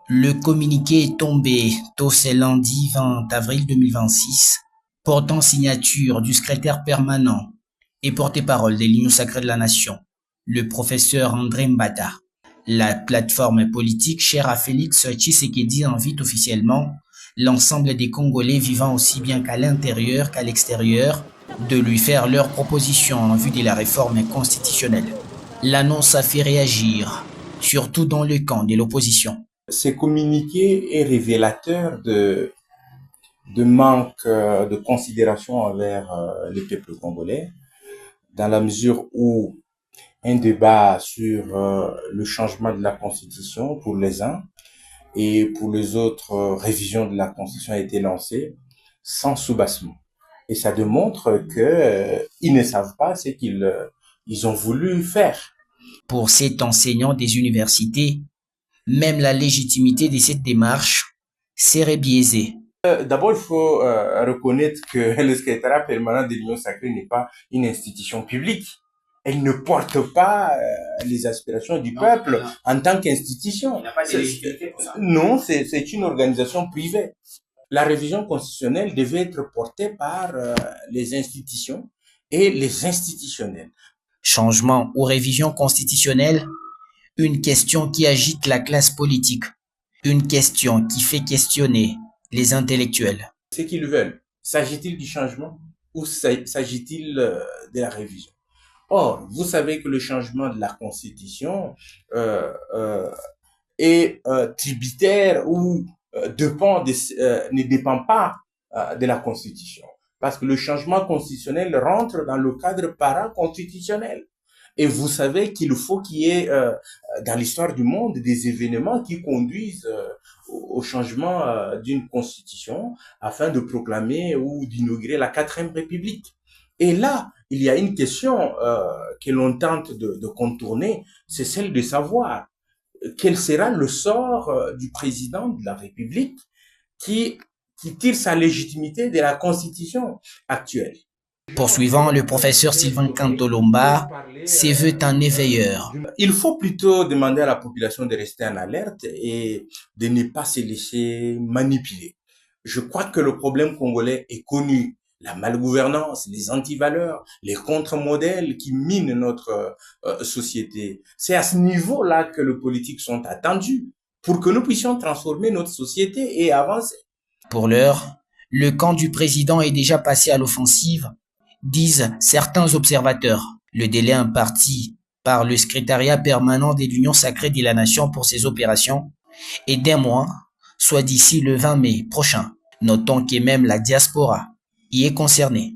Le communiqué est tombé tôt ce lundi 20 avril 2026, portant signature du secrétaire permanent et porte-parole de l'Union sacrée de la Nation, le professeur André Mbata. La plateforme politique chère à Félix Tshisekedi invite officiellement l'ensemble des Congolais vivant aussi bien qu'à l'intérieur qu'à l'extérieur de lui faire leurs propositions en vue de la réforme constitutionnelle. L'annonce a fait réagir, surtout dans le camp de l'opposition. Ce communiqué est révélateur de manque de considération envers le peuple congolais, dans la mesure où un débat sur le changement de la Constitution pour les uns et pour les autres, révision de la Constitution a été lancée sans soubassement. Et ça démontre que ils ne savent pas ce qu'ils ont voulu faire. Pour cet enseignant des universités, même la légitimité de cette démarche serait biaisée. D'abord, il faut reconnaître que le secrétariat permanent de l'Union sacrée n'est pas une institution publique. Elle ne porte pas les aspirations du peuple en tant qu'institution. Il n'y a pas de légitimité pour ça. Non, c'est une organisation privée. La révision constitutionnelle devait être portée par les institutions et les institutionnels. Changement ou révision constitutionnelle, une question qui agite la classe politique, une question qui fait questionner les intellectuels. Ce qu'ils veulent, s'agit-il du changement ou s'agit-il de la révision? Or, vous savez que le changement de la Constitution est tributaire ou ne dépend pas de la Constitution. Parce que le changement constitutionnel rentre dans le cadre paraconstitutionnel. Et vous savez qu'il faut qu'il y ait dans l'histoire du monde des événements qui conduisent au changement d'une constitution afin de proclamer ou d'inaugurer la 4e République. Et là, il y a une question que l'on tente de contourner, c'est celle de savoir quel sera le sort du président de la République qui tire sa légitimité de la Constitution actuelle. Poursuivant, le professeur Sylvain Kantolomba se veut un éveilleur. Il faut plutôt demander à la population de rester en alerte et de ne pas se laisser manipuler. Je crois que le problème congolais est connu. La malgouvernance, les antivaleurs, les contre-modèles qui minent notre société. C'est à ce niveau-là que les politiques sont attendus pour que nous puissions transformer notre société et avancer. Pour l'heure, le camp du président est déjà passé à l'offensive, disent certains observateurs. Le délai imparti par le secrétariat permanent de l'Union sacrée de la Nation pour ces opérations est d'1 mois, soit d'ici le 20 mai prochain. Notons que même la diaspora y est concernée.